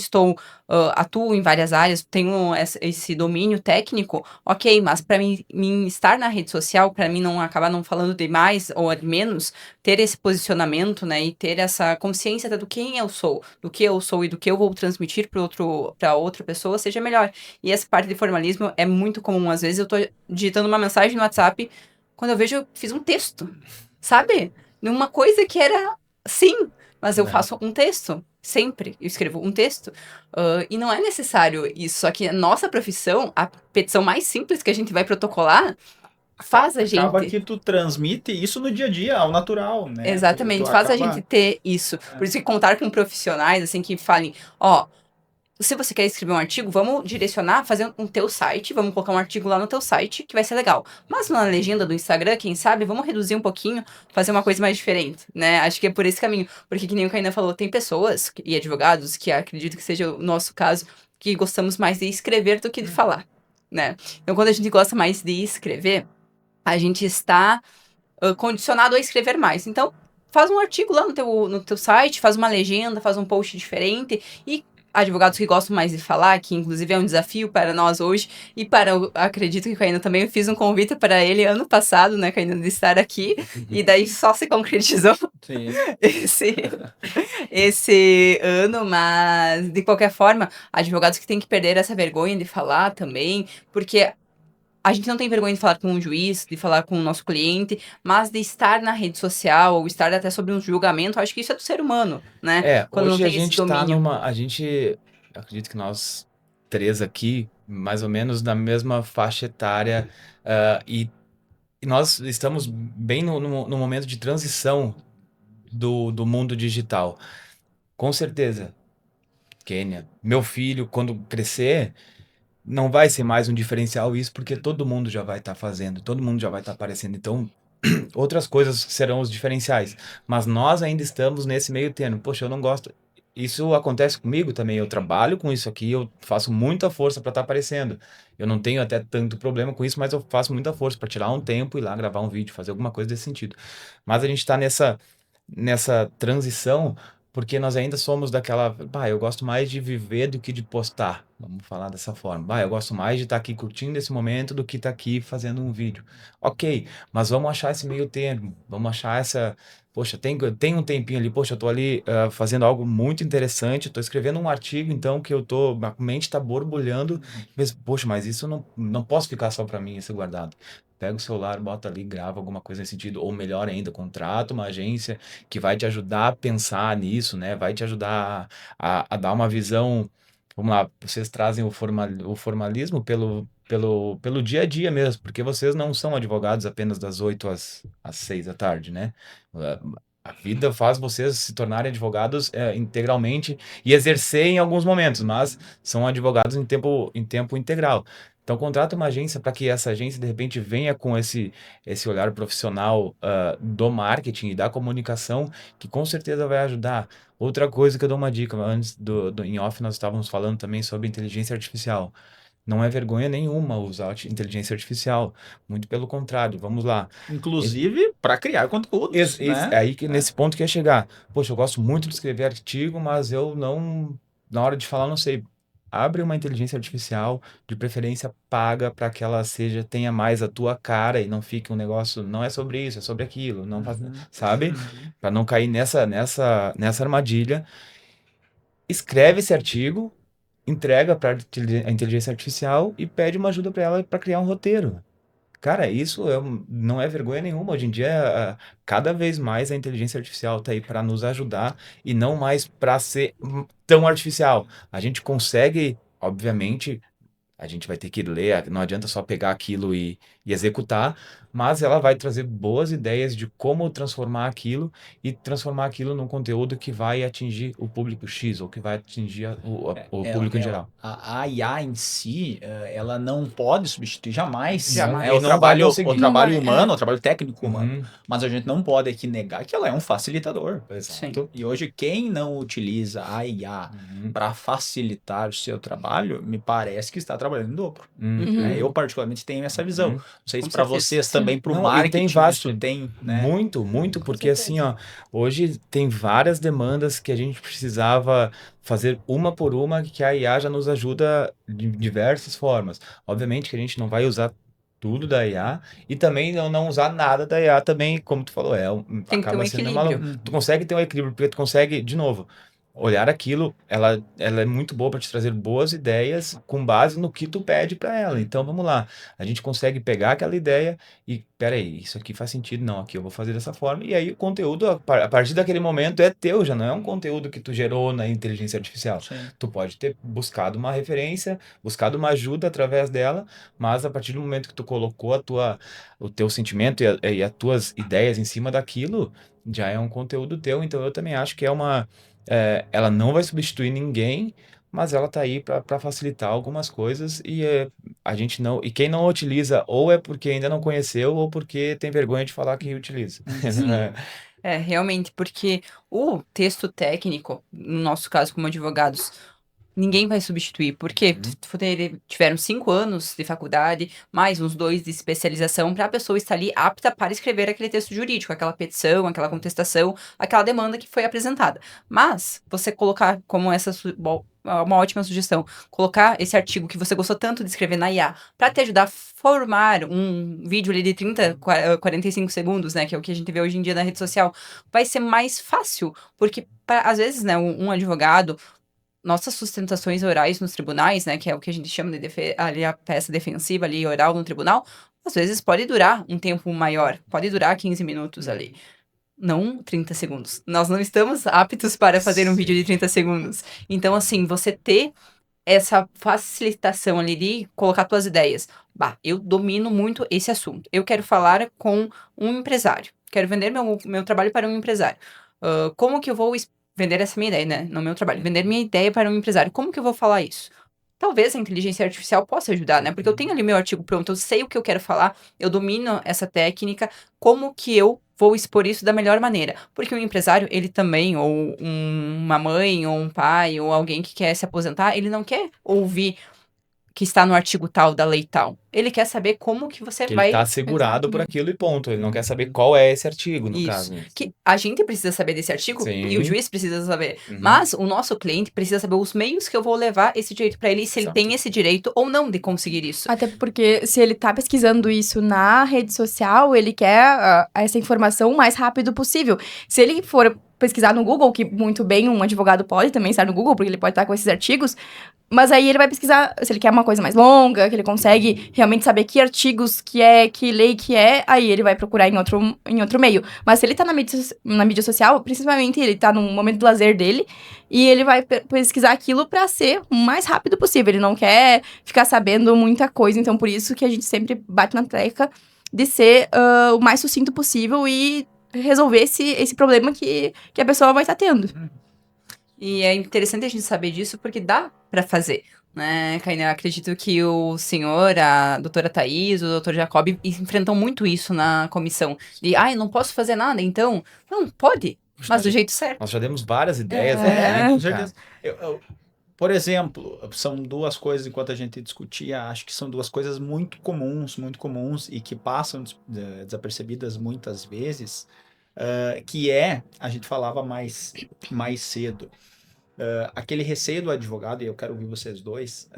atuo em várias áreas, tenho esse domínio técnico, ok, mas para mim estar na rede social, para mim não acabar não falando de mais ou de menos, ter esse posicionamento, né, e ter essa consciência do quem eu sou, do que eu sou e do que eu vou transmitir para outra pessoa, seja melhor. E essa parte de formalismo é muito comum. Às vezes eu tô digitando uma mensagem no WhatsApp, quando eu vejo, eu fiz um texto, sabe? Numa coisa que era sim, mas eu faço um texto, sempre. Eu escrevo um texto. E não é necessário isso, só que a nossa profissão, a petição mais simples que a gente vai protocolar, faz a Acaba gente... que tu transmite isso no dia a dia, ao natural, né? Exatamente, Tu faz a acaba- gente ter isso. Por isso que contar com profissionais, assim, que falem, ó, se você quer escrever um artigo, vamos direcionar, fazer um teu site, vamos colocar um artigo lá no teu site, que vai ser legal. Mas na legenda do Instagram, quem sabe, vamos reduzir um pouquinho, fazer uma coisa mais diferente, né? Acho que é por esse caminho. Porque, que nem o Kainan falou, tem pessoas e advogados, que acredito que seja o nosso caso, que gostamos mais de escrever do que de falar, né? Então, quando a gente gosta mais de escrever, a gente está condicionado a escrever mais. Então, faz um artigo lá no teu site, faz uma legenda, faz um post diferente e advogados que gostam mais de falar, que inclusive é um desafio para nós hoje e acredito que o Kainan também, eu fiz um convite para ele ano passado, né, Kainan, de estar aqui e daí só se concretizou Sim. esse, esse ano, mas de qualquer forma, advogados que têm que perder essa vergonha de falar também, porque a gente não tem vergonha de falar com um juiz, de falar com o nosso cliente, mas de estar na rede social, ou estar até sobre um julgamento, acho que isso é do ser humano, né? Quando não Hoje a tem esse gente tá domínio. acredito que nós três aqui, mais ou menos na mesma faixa etária, e nós estamos bem no momento de transição do mundo digital. Com certeza, Kênia, meu filho, quando crescer, não vai ser mais um diferencial isso, porque todo mundo já vai estar fazendo, todo mundo já vai estar aparecendo. Então, outras coisas serão os diferenciais. Mas nós ainda estamos nesse meio termo. Poxa, eu não gosto. Isso acontece comigo também. Eu trabalho com isso aqui, eu faço muita força para estar aparecendo. Eu não tenho até tanto problema com isso, mas eu faço muita força para tirar um tempo, ir lá gravar um vídeo, fazer alguma coisa desse sentido. Mas a gente está nessa transição, porque nós ainda somos daquela, eu gosto mais de viver do que de postar, vamos falar dessa forma. Eu gosto mais de estar aqui curtindo esse momento do que estar aqui fazendo um vídeo. Ok, mas vamos achar esse meio termo, vamos achar poxa, tem um tempinho ali, poxa, eu tô ali fazendo algo muito interessante, tô escrevendo um artigo, então, que a mente tá borbulhando, poxa, mas isso não posso ficar só para mim, isso guardado. Pega o celular, bota ali, grava alguma coisa nesse sentido, ou melhor ainda, contrata uma agência que vai te ajudar a pensar nisso, né? Vai te ajudar a dar uma visão. Vamos lá, vocês trazem o formalismo pelo dia a dia mesmo, porque vocês não são advogados apenas das 8 às 6 da tarde, né? A vida faz vocês se tornarem advogados integralmente e exercer em alguns momentos, mas são advogados em tempo integral. Então, contrata uma agência para que essa agência, de repente, venha com esse olhar profissional do marketing e da comunicação, que com certeza vai ajudar. Outra coisa que eu dou uma dica, antes em off nós estávamos falando também sobre inteligência artificial. Não é vergonha nenhuma usar inteligência artificial, muito pelo contrário, vamos lá. Inclusive para criar conteúdos, né? Aí que nesse ponto que ia chegar. Poxa, eu gosto muito de escrever artigo, mas eu não, na hora de falar, eu não sei. Abre uma inteligência artificial, de preferência paga, para que ela tenha mais a tua cara e não fique um negócio, não é sobre isso, é sobre aquilo, não faz, sabe? Para não cair nessa armadilha. Escreve esse artigo, entrega para a inteligência artificial e pede uma ajuda para ela para criar um roteiro. Cara, isso não é vergonha nenhuma. Hoje em dia, cada vez mais a inteligência artificial está aí para nos ajudar e não mais para ser tão artificial. A gente consegue, obviamente, a gente vai ter que ler, não adianta só pegar aquilo e executar, mas ela vai trazer boas ideias de como transformar aquilo e transformar aquilo num conteúdo que vai atingir o público X ou que vai atingir o público em geral. A IA em si, ela não pode substituir jamais, Jamais. o E não vai trabalho, conseguir. o trabalho Não vai, humano, o trabalho técnico humano. Uhum. Mas a gente não pode aqui negar que ela é um facilitador. Exato. E hoje, quem não utiliza a IA para facilitar o seu trabalho, me parece que está trabalhando em dobro. Uhum. Eu, particularmente, tenho essa visão. Não sei se Com para certeza. vocês também, para o Não, e marketing, tem vasto, isso tem, né? muito, porque certeza. assim, ó, hoje tem várias demandas que a gente precisava fazer uma por uma, que a IA já nos ajuda de diversas formas. Obviamente que a gente não vai usar tudo da IA e também não usar nada da IA também, como tu falou, Tem que ter um acaba sendo equilíbrio. Tu consegue ter um equilíbrio, porque tu consegue, de novo, olhar aquilo, ela é muito boa para te trazer boas ideias com base no que tu pede para ela. Então, vamos lá. A gente consegue pegar aquela ideia e, peraí, isso aqui faz sentido? Não, aqui eu vou fazer dessa forma. E aí o conteúdo, a partir daquele momento, é teu, já não é um conteúdo que tu gerou na inteligência artificial. Sim. Tu pode ter buscado uma referência, buscado uma ajuda através dela, mas a partir do momento que tu colocou o teu sentimento e as tuas ideias em cima daquilo, já é um conteúdo teu. Então, eu também acho que ela não vai substituir ninguém, mas ela tá aí para facilitar algumas coisas a gente não, e quem não utiliza ou é porque ainda não conheceu ou porque tem vergonha de falar que utiliza. Sim. Realmente, porque o texto técnico, no nosso caso como advogados, ninguém vai substituir, porque tiveram 5 anos de faculdade, mais uns 2 de especialização, para a pessoa estar ali apta para escrever aquele texto jurídico, aquela petição, aquela contestação, aquela demanda que foi apresentada. Mas, você colocar como uma ótima sugestão, colocar esse artigo que você gostou tanto de escrever na IA, para te ajudar a formar um vídeo ali de 30, 45 segundos, né, que é o que a gente vê hoje em dia na rede social, vai ser mais fácil, porque, às vezes, né, um advogado, nossas sustentações orais nos tribunais, né, que é o que a gente chama de ali a peça defensiva ali oral no tribunal, às vezes pode durar um tempo maior, pode durar 15 minutos ali, não 30 segundos. Nós não estamos aptos para fazer um vídeo de 30 segundos. Então, assim, você ter essa facilitação ali de colocar suas ideias. Bah, eu domino muito esse assunto. Eu quero falar com um empresário. Quero vender meu trabalho para um empresário. Como que eu vou vender essa minha ideia, né? No meu trabalho. Vender minha ideia para um empresário. Como que eu vou falar isso? Talvez a inteligência artificial possa ajudar, né? Porque eu tenho ali meu artigo pronto, eu sei o que eu quero falar, eu domino essa técnica, como que eu vou expor isso da melhor maneira? Porque o empresário, ele também, ou uma mãe, ou um pai, ou alguém que quer se aposentar, ele não quer ouvir que está no artigo tal, da lei tal. Ele quer saber como que você Que ele vai... está assegurado por aquilo e ponto. Ele não quer saber qual é esse artigo, no Isso. caso. Que a gente precisa saber desse artigo Sim. e o juiz precisa saber. Uhum. Mas o nosso cliente precisa saber os meios que eu vou levar esse direito para ele e se ele Exato. tem esse direito ou não de conseguir isso. Até porque se ele tá pesquisando isso na rede social, ele quer essa informação o mais rápido possível. Se ele for pesquisar no Google, que muito bem um advogado pode também estar no Google, porque ele pode estar com esses artigos, mas aí ele vai pesquisar, se ele quer uma coisa mais longa, que ele consegue realmente saber que artigos que é, que lei que é, aí ele vai procurar em outro meio. Mas se ele tá na mídia social, principalmente ele tá no momento do lazer dele, e ele vai pesquisar aquilo pra ser o mais rápido possível. Ele não quer ficar sabendo muita coisa, então por isso que a gente sempre bate na tecla de ser o mais sucinto possível e resolver esse problema que a pessoa vai estar tendo. E é interessante a gente saber disso porque dá pra fazer, né, Kainan? Acredito que o senhor, a doutora Thaís, o doutor Jacob enfrentam muito isso na comissão. De, eu não posso fazer nada, então... Não, pode, mas do jeito certo. Nós já demos várias ideias. Com certeza. Por exemplo, são duas coisas, enquanto a gente discutia, acho que são duas coisas muito comuns e que passam desapercebidas muitas vezes, que a gente falava mais cedo, aquele receio do advogado, e eu quero ouvir vocês dois,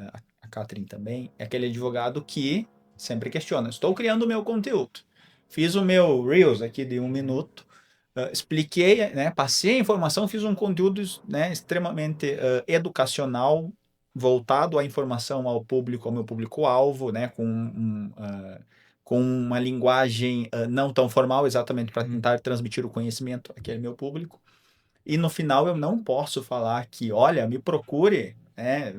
a Catherine também, é aquele advogado que sempre questiona, estou criando o meu conteúdo, fiz o meu Reels aqui de 1 minuto, expliquei, né, passei a informação, fiz um conteúdo, né, extremamente educacional, voltado à informação ao público, ao meu público-alvo, né, com uma linguagem não tão formal, exatamente para tentar transmitir o conhecimento àquele meu público. E no final eu não posso falar que, olha, me procure, né,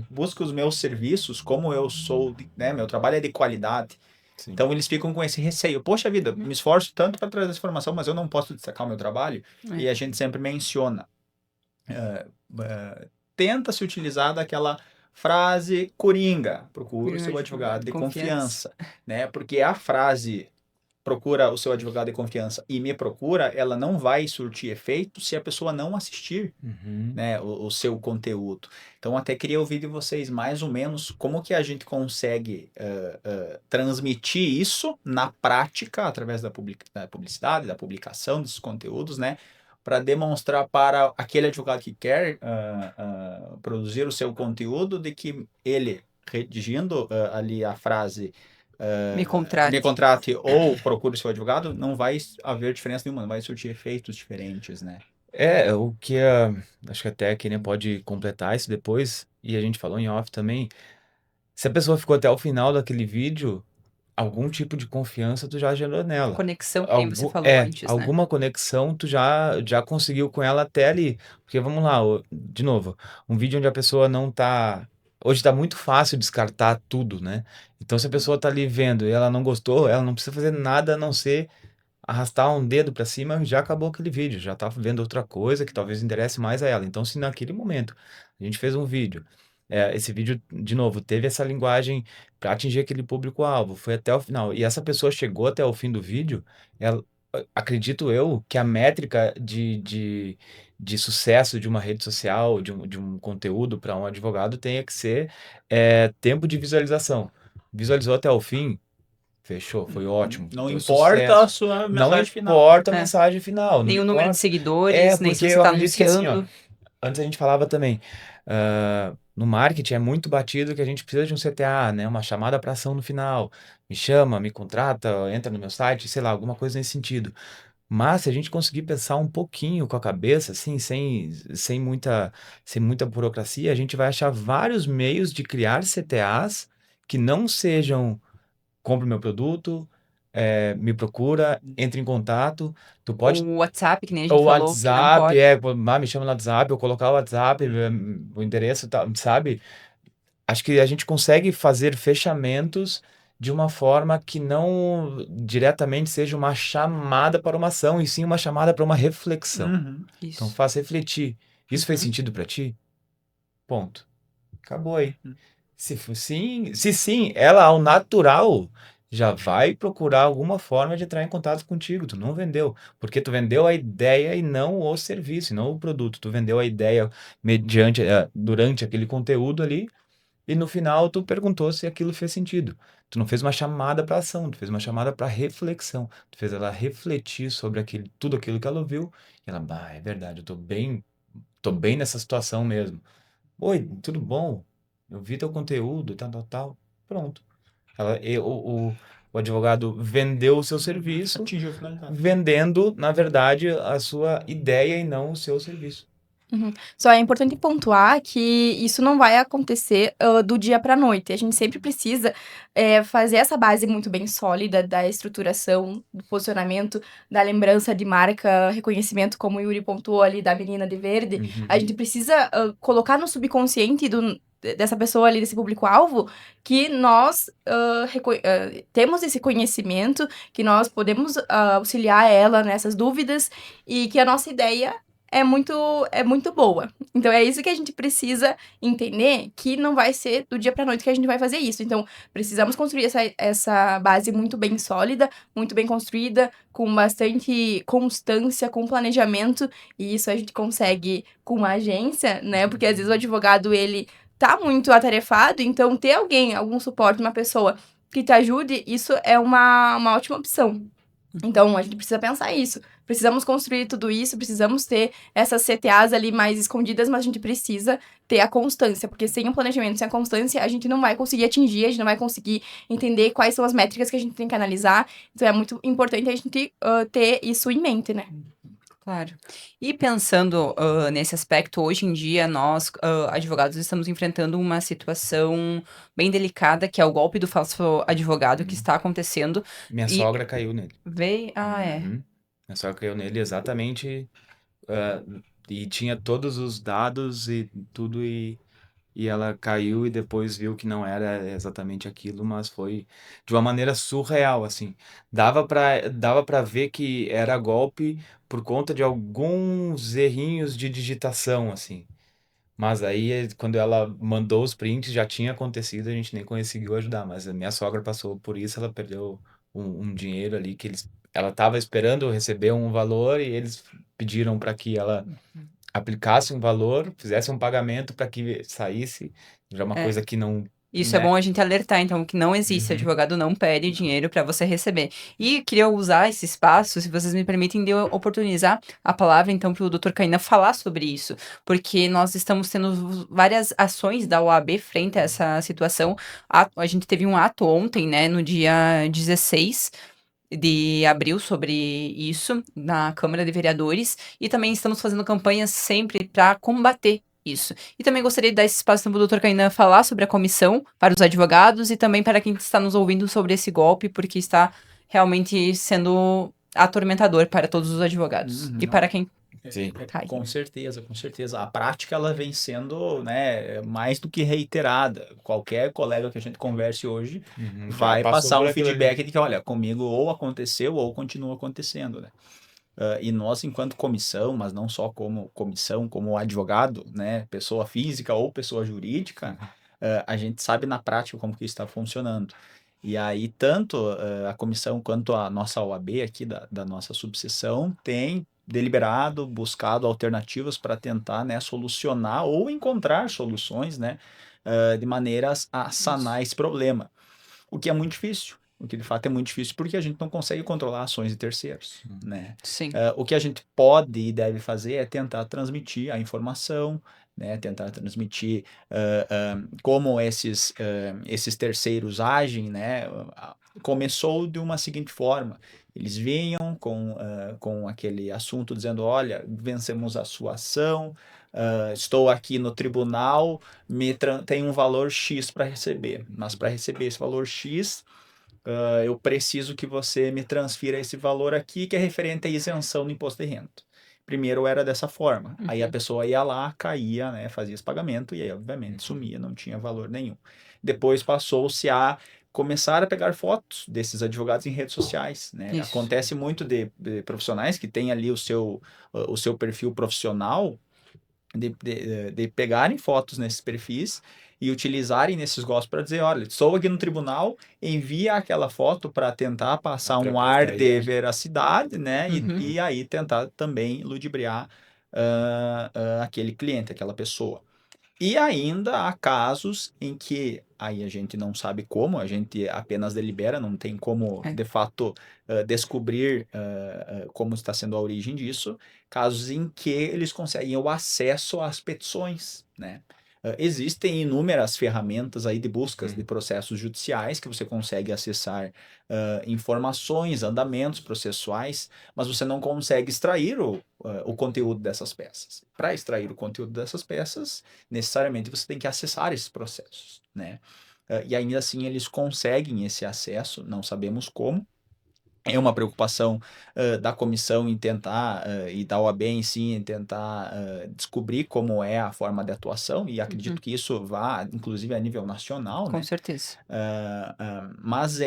busque os meus serviços, como eu sou, né, meu trabalho é de qualidade. Sim. Então eles ficam com esse receio. Poxa vida, me esforço tanto para trazer essa informação, mas eu não posso destacar o meu trabalho. E a gente sempre menciona. Tenta se utilizar daquela frase coringa. Procure o seu advogado de confiança. Né? Porque a frase procura o seu advogado de confiança e me procura, ela não vai surtir efeito se a pessoa não assistir, né, o seu conteúdo. Então, até queria ouvir de vocês mais ou menos como que a gente consegue transmitir isso na prática, através da publicidade, da publicação desses conteúdos, né, para demonstrar para aquele advogado que quer produzir o seu conteúdo, de que ele, redigindo ali a frase me contrate ou procure o seu advogado, não vai haver diferença nenhuma, não vai surtir efeitos diferentes, né? O que acho que até quem pode completar isso depois, e a gente falou em off também, se a pessoa ficou até o final daquele vídeo, algum tipo de confiança tu já gerou nela. Conexão, que nem você falou antes, né? Alguma conexão tu já conseguiu com ela até ali. Porque vamos lá, de novo, um vídeo onde a pessoa não tá. Hoje tá muito fácil descartar tudo, né? Então, se a pessoa tá ali vendo e ela não gostou, ela não precisa fazer nada a não ser arrastar um dedo para cima, já acabou aquele vídeo, já tá vendo outra coisa que talvez interesse mais a ela. Então, se naquele momento a gente fez um vídeo, esse vídeo, de novo, teve essa linguagem para atingir aquele público-alvo, foi até o final, e essa pessoa chegou até o fim do vídeo, ela, acredito eu que a métrica de sucesso de uma rede social, de um conteúdo para um advogado tenha que ser tempo de visualização. Visualizou até o fim, fechou, foi ótimo. Não Foi importa a sucesso. sua Não mensagem final. importa a É. mensagem final. Nem Não o número de importa. seguidores, nem Porque se você eu tá acredito que assim, ó, anunciando. antes a gente falava também, no marketing é muito batido que a gente precisa de um CTA, né? Uma chamada para ação no final. Me chama, me contrata, entra no meu site, sei lá, alguma coisa nesse sentido. Mas se a gente conseguir pensar um pouquinho com a cabeça, assim, sem muita burocracia, a gente vai achar vários meios de criar CTAs que não sejam compre o meu produto, me procura, entre em contato. Tu pode. O WhatsApp, que nem a O gente falou, que não WhatsApp, pode. me chama no WhatsApp, eu colocar o WhatsApp, o endereço, sabe? Acho que a gente consegue fazer fechamentos de uma forma que não diretamente seja uma chamada para uma ação, e sim uma chamada para uma reflexão. Então, Isso. faça refletir. Isso fez Uhum. sentido para ti? Ponto. Acabou aí. Uhum. Se sim, ela ao natural já vai procurar alguma forma de entrar em contato contigo. Tu não vendeu, porque tu vendeu a ideia e não o serviço, e não o produto. Tu vendeu a ideia durante aquele conteúdo ali, e no final tu perguntou se aquilo fez sentido. Tu não fez uma chamada para ação, tu fez uma chamada para reflexão. Tu fez ela refletir sobre tudo aquilo que ela ouviu, e ela, é verdade, eu tô bem nessa situação mesmo. Oi, tudo bom? Eu vi teu conteúdo, tal, tal, tal. Pronto. O advogado vendeu o seu serviço, Atingiu a finalidade. vendendo, na verdade, a sua ideia e não o seu serviço. Só é importante pontuar que isso não vai acontecer do dia para a noite. A gente sempre precisa fazer essa base muito bem sólida da estruturação, do posicionamento, da lembrança de marca, reconhecimento, como o Yuri pontuou ali, da menina de verde. A gente precisa colocar no subconsciente dessa pessoa ali, desse público-alvo, que nós temos esse conhecimento, que nós podemos auxiliar ela nessas dúvidas e que a nossa ideia é muito boa. Então, é isso que a gente precisa entender, que não vai ser do dia pra noite que a gente vai fazer isso. Então, precisamos construir essa base muito bem sólida, muito bem construída, com bastante constância, com planejamento, e isso a gente consegue com uma agência, né? Porque, às vezes, o advogado, ele tá muito atarefado, então, ter algum suporte, uma pessoa que te ajude, isso é uma ótima opção. Então, a gente precisa pensar isso. Precisamos construir tudo isso, precisamos ter essas CTAs ali mais escondidas, mas a gente precisa ter a constância, porque sem o planejamento, sem a constância, a gente não vai conseguir atingir, a gente não vai conseguir entender quais são as métricas que a gente tem que analisar. Então, é muito importante a gente ter isso em mente, né? Claro. E pensando nesse aspecto, hoje em dia, nós, advogados, estamos enfrentando uma situação bem delicada, que é o golpe do falso advogado que está acontecendo. Minha E sogra caiu nele. veio. Uhum. Minha sogra caiu nele exatamente, e tinha todos os dados e tudo, e ela caiu e depois viu que não era exatamente aquilo, mas foi de uma maneira surreal, assim. Dava para ver que era golpe por conta de alguns errinhos de digitação, assim. Mas aí, quando ela mandou os prints, já tinha acontecido, a gente nem conseguiu ajudar. Mas a minha sogra passou por isso, ela perdeu um dinheiro ali que ela estava esperando receber um valor, e eles pediram para que ela aplicasse um valor, fizesse um pagamento para que saísse. Já uma É. coisa que não, Isso é né? bom a gente alertar, então, que não existe. Uhum. Advogado não pede dinheiro para você receber. E queria usar esse espaço, se vocês me permitem, de eu oportunizar a palavra, então, para o Dr. Caína falar sobre isso. Porque nós estamos tendo várias ações da OAB frente a essa situação. A gente teve um ato ontem, né, no dia 16, de abril sobre isso na Câmara de Vereadores e também estamos fazendo campanhas sempre para combater isso. E também gostaria de dar esse espaço para o Dr. Kainan falar sobre a comissão para os advogados e também para quem está nos ouvindo sobre esse golpe, porque está realmente sendo atormentador para todos os advogados e para quem Sim. cai. Com certeza, com certeza. A prática ela vem sendo, né, mais do que reiterada. Qualquer colega que a gente converse hoje vai Já passou passar por um aquilo ali. feedback de que, olha, comigo ou aconteceu ou continua acontecendo, né? E nós, enquanto comissão, mas não só como comissão, como advogado, né, pessoa física ou pessoa jurídica, a gente sabe na prática como que isso está funcionando. E aí, tanto a comissão quanto a nossa OAB aqui, da nossa subseção, tem deliberado, buscado alternativas para tentar, né, solucionar ou encontrar soluções, né, de maneiras a sanar esse problema. O que é muito difícil. O que de fato é muito difícil porque a gente não consegue controlar ações de terceiros, né? Sim. O que a gente pode e deve fazer é tentar transmitir a informação, né? Tentar transmitir como esses terceiros agem, né? Começou de uma seguinte forma: eles vinham com aquele assunto dizendo, olha, vencemos a sua ação, estou aqui no tribunal, tem um valor X para receber, mas para receber esse valor X, eu preciso que você me transfira esse valor aqui, que é referente à isenção do imposto de renda. Primeiro era dessa forma. Aí a pessoa ia lá, caía, né, fazia esse pagamento e aí, obviamente, sumia, não tinha valor nenhum. Depois passou-se a começar a pegar fotos desses advogados em redes sociais, né? Isso. Acontece muito de profissionais que têm ali o seu perfil profissional, de pegarem fotos nesses perfis e utilizarem nesses gostos para dizer, olha, estou aqui no tribunal, envia aquela foto para tentar passar um ar de veracidade, né? E aí tentar também ludibriar aquele cliente, aquela pessoa. E ainda há casos em que aí a gente não sabe como, a gente apenas delibera, não tem como, de fato, descobrir como está sendo a origem disso, casos em que eles conseguem o acesso às petições, né? Existem inúmeras ferramentas aí de buscas de processos judiciais que você consegue acessar informações, andamentos processuais, mas você não consegue extrair o conteúdo dessas peças. Para extrair o conteúdo dessas peças, necessariamente você tem que acessar esses processos, né? E ainda assim eles conseguem esse acesso, não sabemos como. É uma preocupação da comissão em tentar, e da OAB em si, em tentar descobrir como é a forma de atuação, e acredito que isso vá, inclusive, a nível nacional, Com né? certeza. Mas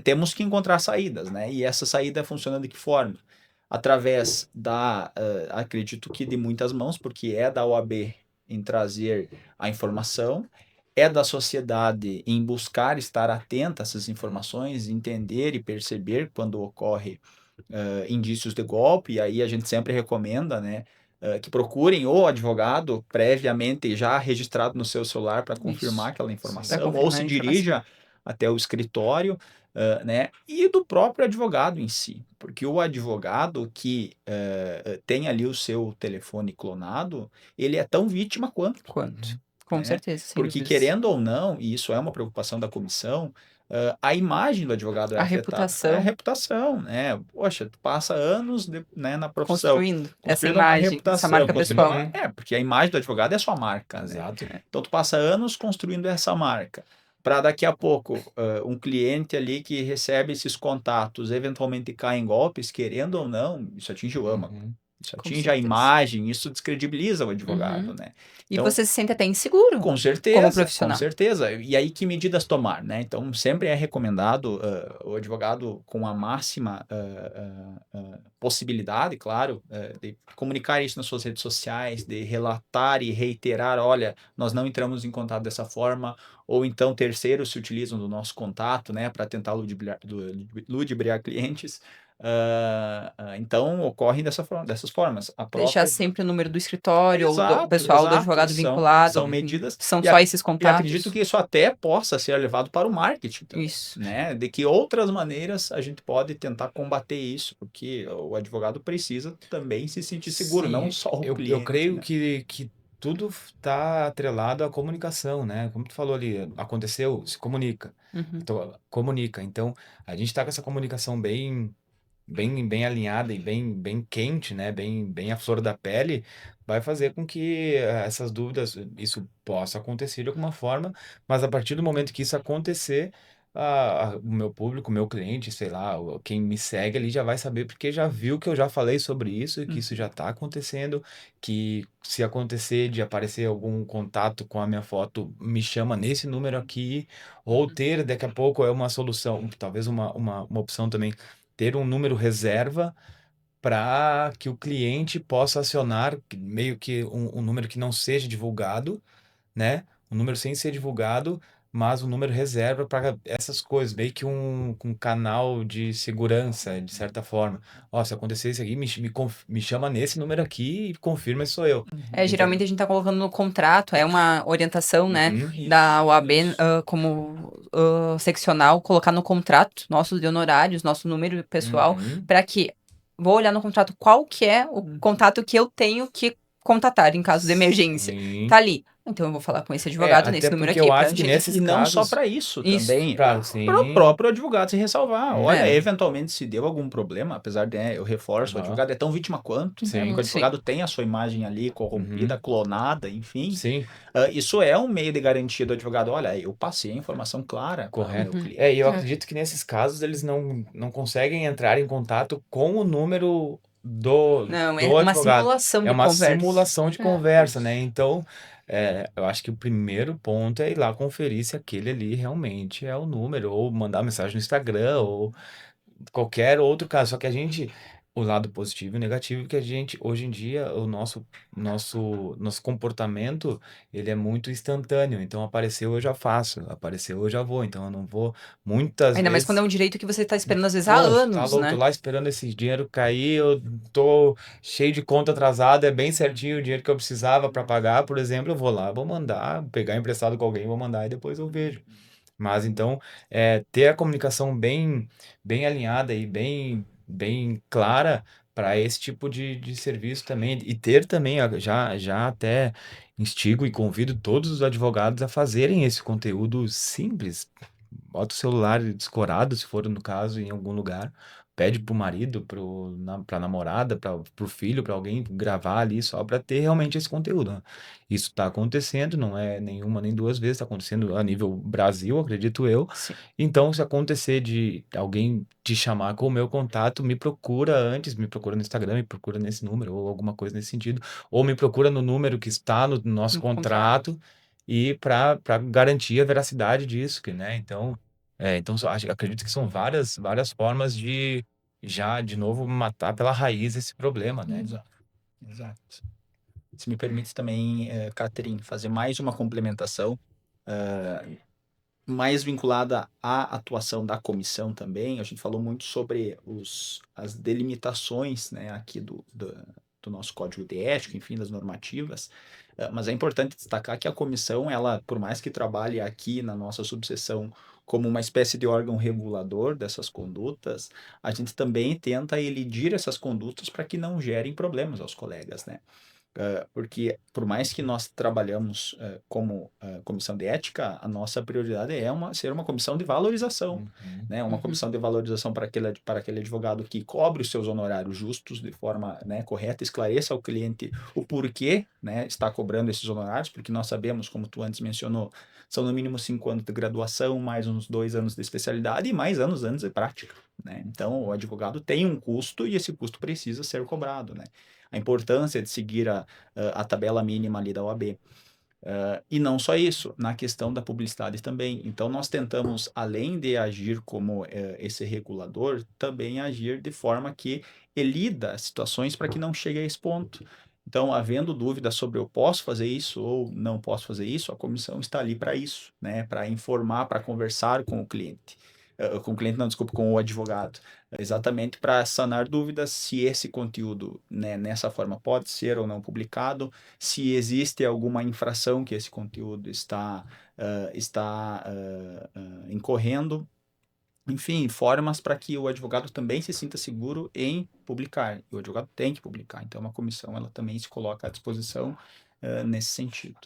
temos que encontrar saídas, né? E essa saída funciona de que forma? Através acredito que de muitas mãos, porque é da OAB em trazer a informação, é da sociedade em buscar estar atenta a essas informações, entender e perceber quando ocorre indícios de golpe, e aí a gente sempre recomenda, né, que procurem o advogado previamente já registrado no seu celular para confirmar aquela informação, ou se dirija até o escritório, né, e do próprio advogado em si, porque o advogado que tem ali o seu telefone clonado, ele é tão vítima quanto. Com né? certeza, sem Porque dúvidas. querendo ou não, e isso é uma preocupação da comissão, a imagem do advogado é A afetada. reputação. A reputação, né? Poxa, tu passa anos né, na profissão. Construindo essa Construindo uma imagem, essa reputação. marca pessoal. Porque a imagem do advogado é a sua marca, né? Exato. Então tu passa anos construindo essa marca. Para daqui a pouco, um cliente ali que recebe esses contatos, eventualmente cai em golpes, querendo ou não, isso atinge o âmago. Isso Com atinge a certeza. imagem, isso descredibiliza o advogado, né? E Então, você se sente até inseguro. com certeza, como profissional. com certeza. E aí que medidas tomar, né? Então sempre é recomendado o advogado com a máxima possibilidade, claro, de comunicar isso nas suas redes sociais, de relatar e reiterar, olha, nós não entramos em contato dessa forma, ou então terceiros se utilizam do nosso contato, né, para tentar ludibriar clientes. Então ocorrem dessas formas. Deixar sempre o número do escritório ou do pessoal Exato, do advogado vinculado. São medidas. São E só esses E contatos. acredito que isso até possa ser levado para o marketing também, Isso. né? De que outras maneiras a gente pode tentar combater isso, porque o advogado precisa também se sentir seguro, Sim, não só o cliente. Eu creio né? que tudo está atrelado à comunicação, né? Como tu falou ali, aconteceu, se comunica. Uhum. Então, comunica. Então, a gente está com essa comunicação bem alinhada e bem quente, né? Bem à flor da pele, vai fazer com que essas dúvidas, isso possa acontecer de alguma forma, mas a partir do momento que isso acontecer, o meu público, o meu cliente, sei lá, quem me segue ali já vai saber porque já viu que eu já falei sobre isso e que isso já está acontecendo, que se acontecer de aparecer algum contato com a minha foto, me chama nesse número aqui, ou ter daqui a pouco é uma solução, talvez uma opção também ter um número reserva para que o cliente possa acionar meio que um número que não seja divulgado, né? Um número sem ser divulgado, mas um número reserva para essas coisas, meio que um canal de segurança, de certa forma. Ó, se acontecer isso aqui, me chama nesse número aqui e confirma se sou eu. Geralmente a gente tá colocando no contrato, é uma orientação, né, Uhum. da OAB, como seccional, colocar no contrato nossos de honorários, nosso número pessoal, Uhum. para que vou olhar no contrato qual que é o contato que eu tenho que contatar em caso de emergência. Sim. Tá ali. Então eu vou falar com esse advogado nesse até número porque aqui. eu pra acho que gente- nesses E não só casos, para isso, Isso. também para para o próprio advogado se ressalvar. Olha, É. eventualmente se deu algum problema, apesar de, eu reforço, o Aham. advogado é tão vítima quanto, né? Sim. Porque o Sim. advogado tem a sua imagem ali corrompida, Uhum. clonada, enfim. Sim. Isso é um meio de garantia do advogado. Olha, eu passei a informação clara para o meu Correto. cliente. E eu acredito que nesses casos eles não conseguem entrar em contato com o número Não, é do uma advogado. simulação É de uma conversa. simulação de conversa, né? Então, eu acho que o primeiro ponto é ir lá conferir se aquele ali realmente é o número, ou mandar mensagem no Instagram, ou qualquer outro caso. Só que o lado positivo e negativo é que a gente, hoje em dia, o nosso comportamento, ele é muito instantâneo. Então, apareceu, eu já faço. Apareceu, eu já vou. Então, eu não vou, muitas Ainda mais quando é vezes, um direito que você tá esperando às vezes há pô, tá anos, louco, tô né? lá esperando esse dinheiro cair, eu tô cheio de conta atrasada, é bem certinho o dinheiro que eu precisava para pagar, por exemplo, eu vou lá, vou mandar, pegar emprestado com alguém, vou mandar e depois eu vejo. Mas então, ter a comunicação bem alinhada e bem clara para esse tipo de serviço também. E ter também, já até instigo e convido todos os advogados a fazerem esse conteúdo simples. Bota o celular descorado, se for no caso, em algum lugar. Pede pro marido, pra namorada, pro filho, pra alguém gravar ali só para ter realmente esse conteúdo, né? Isso está acontecendo, não é nenhuma nem duas vezes, está acontecendo a nível Brasil, acredito eu. Sim. Então, se acontecer de alguém te chamar com o meu contato, me procura antes, me procura no Instagram, me procura nesse número, ou alguma coisa nesse sentido, ou me procura no número que está no nosso No contrato, e para garantir a veracidade disso, né? Então acredito que são várias formas de já, de novo, matar pela raiz esse problema, né? Exato. Exato. Se me permite também, Catherine, fazer mais uma complementação, mais vinculada à atuação da comissão também. A gente falou muito sobre as delimitações, né, aqui do nosso código de ética, enfim, das normativas. Mas é importante destacar que a comissão, ela, por mais que trabalhe aqui na nossa subseção como uma espécie de órgão regulador dessas condutas, a gente também tenta elidir essas condutas para que não gerem problemas aos colegas, né? Porque por mais que nós trabalhamos como comissão de ética, a nossa prioridade é ser uma comissão de valorização, né? Uma comissão de valorização para aquele advogado que cobre os seus honorários justos de forma, né, correta, esclareça ao cliente o porquê, né, está cobrando esses honorários, porque nós sabemos, como tu antes mencionou, são no mínimo 5 anos de graduação, mais uns 2 anos de especialidade e mais anos de prática, né? Então, o advogado tem um custo e esse custo precisa ser cobrado, né? A importância de seguir a tabela mínima ali da OAB. E não só isso, na questão da publicidade também. Então, nós tentamos, além de agir como esse regulador, também agir de forma que elida situações para que não chegue a esse ponto. Então, havendo dúvida sobre eu posso fazer isso ou não posso fazer isso, a comissão está ali para isso, né? Para informar, para conversar com o cliente. Com o cliente, não, desculpa, com o advogado. Exatamente para sanar dúvidas se esse conteúdo, né, nessa forma pode ser ou não publicado, se existe alguma infração que esse conteúdo está incorrendo, enfim, formas para que o advogado também se sinta seguro em publicar. E o advogado tem que publicar. Então, uma comissão ela também se coloca à disposição nesse sentido.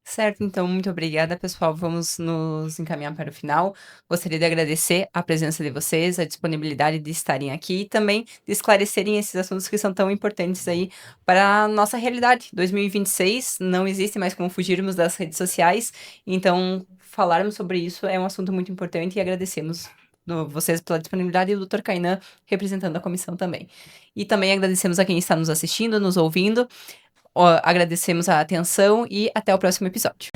Certo, então, muito obrigada, pessoal. Vamos nos encaminhar para o final. Gostaria de agradecer a presença de vocês, a disponibilidade de estarem aqui e também de esclarecerem esses assuntos que são tão importantes aí para a nossa realidade. 2026 não existe mais como fugirmos das redes sociais, então falarmos sobre isso é um assunto muito importante e agradecemos vocês pela disponibilidade e o Dr. Kainan representando a comissão também. E também agradecemos a quem está nos assistindo, nos ouvindo. Agradecemos a atenção e até o próximo episódio.